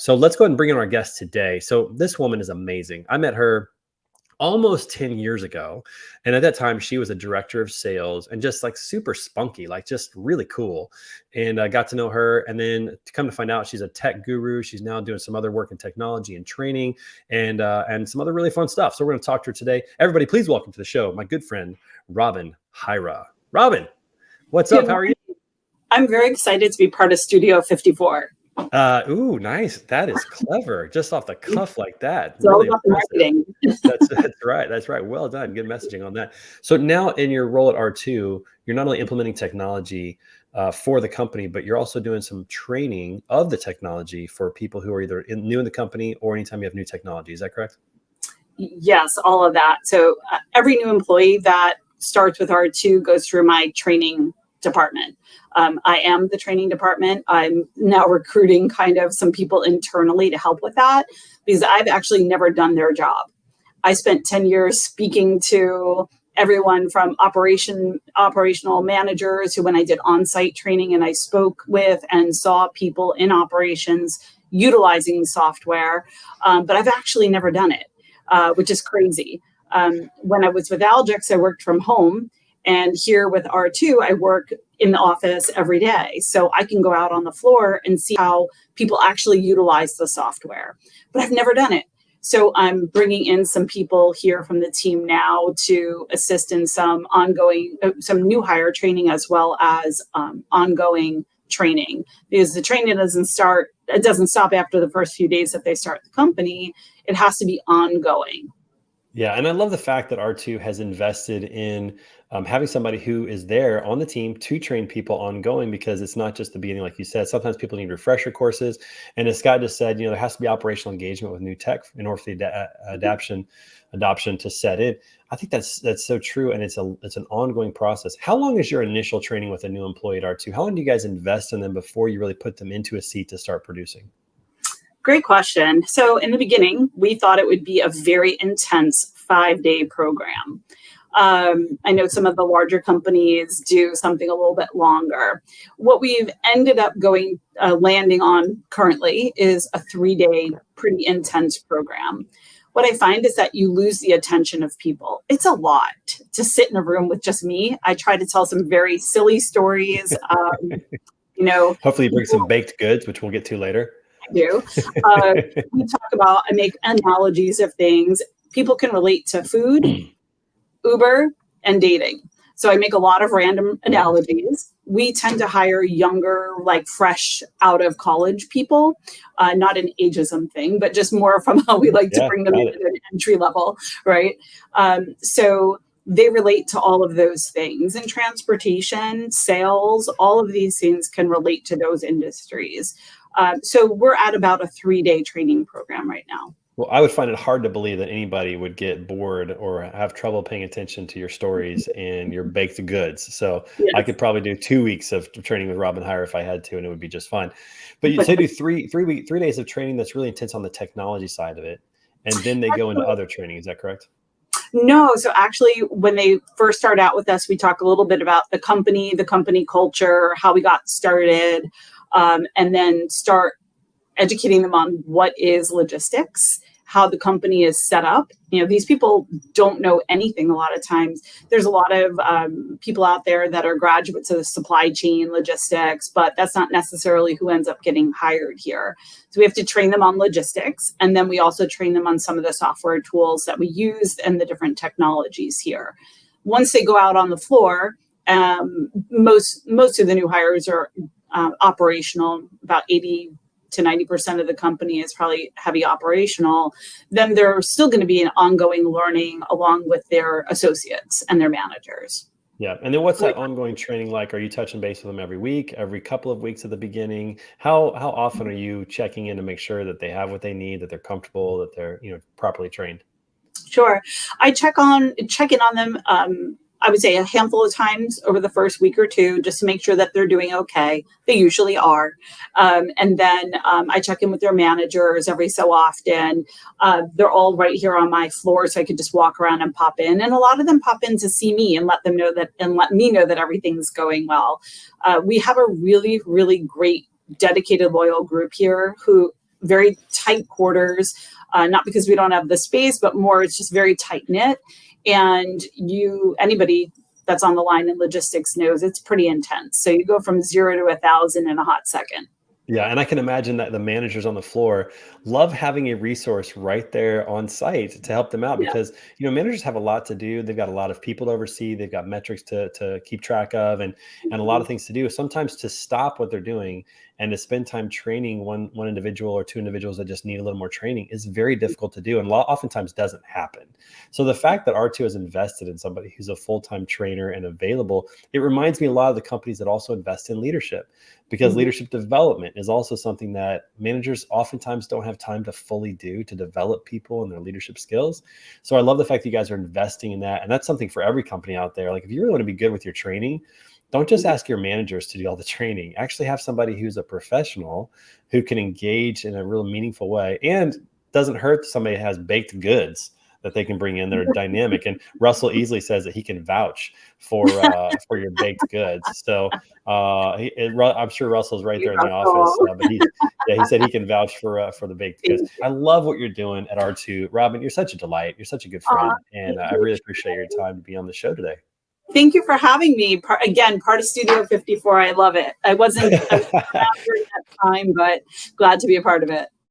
So let's go ahead and bring in our guest today. So this woman is amazing. I met her almost 10 years ago. And at that time, she was a director of sales and just like super spunky, like just really cool. And I got to know her. And then to come to find out, she's a tech guru. She's now doing some other work in technology and training and some other really fun stuff. So we're going to talk to her today. Everybody, please welcome to the show, my good friend, Robyn Hyra. Robyn, what's up? How are you? I'm very excited to be part of Studio 54. Ooh, nice. That is clever. Just off the cuff like that. It's all about the marketing. That's right. That's right. Well done. Good messaging on that. So now in your role at R2, you're not only implementing technology for the company, but you're also doing some training of the technology for people who are either new in the company or anytime you have new technology. Is that correct? Yes, all of that. So every new employee that starts with R2 goes through my training department. I am the training department. I'm now recruiting kind of some people internally to help with that because I've actually never done their job. I spent 10 years speaking to everyone from operational managers who, when I did on-site training and I spoke with and saw people in operations utilizing software, but I've actually never done it, which is crazy. When I was with Algix, I worked from home. And here with R2, I work in the office every day. So I can go out on the floor and see how people actually utilize the software. But I've never done it. So I'm bringing in some people here from the team now to assist in some ongoing, some new hire training as well as ongoing training. Because the training doesn't stop after the first few days that they start the company. It has to be ongoing. Yeah, and I love the fact that R2 has invested in having somebody who is there on the team to train people ongoing, because it's not just the beginning, like you said. Sometimes people need refresher courses, and as Scott just said, there has to be operational engagement with new tech in order for the adoption to set in. I think that's so true, and it's an ongoing process. How long is your initial training with a new employee at R2? How long do you guys invest in them before you really put them into a seat to start producing? Great question. So in the beginning, we thought it would be a very intense 5-day program. I know some of the larger companies do something a little bit longer. What we've ended up landing on currently is a 3-day, pretty intense program. What I find is that you lose the attention of people. It's a lot to sit in a room with just me. I try to tell some very silly stories. Hopefully you bring some baked goods, which we'll get to later. Do. I make analogies of things. People can relate to food, Uber, and dating. So I make a lot of random analogies. We tend to hire younger, like fresh out of college people, not an ageism thing, but just more from how we like to bring them in at an entry level, right? So they relate to all of those things. And transportation, sales, all of these things can relate to those industries. So we're at about a 3-day training program right now. Well, I would find it hard to believe that anybody would get bored or have trouble paying attention to your stories and your baked goods. So yes. I could probably do 2 weeks of training with Robyn Hyra if I had to, and it would be just fine. But you say do 3 days of training that's really intense on the technology side of it, and then they go into other training. Is that correct? No. So actually, when they first start out with us, we talk a little bit about the company culture, how we got started, and then start educating them on what is logistics, how the company is set up. These people don't know anything a lot of times. There's a lot of people out there that are graduates of the supply chain logistics, but that's not necessarily who ends up getting hired here. So we have to train them on logistics, and then we also train them on some of the software tools that we use and the different technologies here. Once they go out on the floor, most of the new hires are operational. About 80 to 90% of the company is probably heavy operational. Then there's still going to be an ongoing learning along with their associates and their managers. Yeah. And then what's that ongoing training like? Are you touching base with them every week, every couple of weeks at the beginning? How often are you checking in to make sure that they have what they need, that they're comfortable, that they're properly trained? Sure. I check in on them. I would say a handful of times over the first week or two, just to make sure that they're doing okay. They usually are. And then I check in with their managers every so often. They're all right here on my floor, so I could just walk around and pop in. And a lot of them pop in to see me and let me know that everything's going well. We have a really, really great, dedicated, loyal group here who very tight quarters, not because we don't have the space, but more it's just very tight knit. And anybody that's on the line in logistics knows it's pretty intense. So you go from 0 to 1,000 in a hot second. Yeah, and I can imagine that the managers on the floor love having a resource right there on site to help them out Yeah. because managers have a lot to do. They've got a lot of people to oversee. They've got metrics to keep track of, and a lot Mhm. of things to do. Sometimes to stop what they're doing and to spend time training one individual or two individuals that just need a little more training is very difficult to do, and oftentimes doesn't happen. So the fact that R2 has invested in somebody who's a full-time trainer and available, it reminds me a lot of the companies that also invest in leadership, because Mhm. leadership development is also something that managers oftentimes don't have time to fully do to develop people and their leadership skills. So I love the fact that you guys are investing in that. And that's something for every company out there. Like if you really want to be good with your training, don't just ask your managers to do all the training. Actually have somebody who's a professional who can engage in a real meaningful way, and doesn't hurt somebody that has baked goods that they can bring in that are dynamic. And Russell easily says that he can vouch for your baked goods. So I'm sure Russell's right You, there in the office, Russell. but he said he can vouch for the baked goods. Thank you. I love what you're doing at R2. Robyn, you're such a delight. You're such a good Aw, friend, and thank I you. really appreciate your time to be on the show today. Thank you for having me. Part of Studio 54. I love it. I wasn't around during that time, but glad to be a part of it.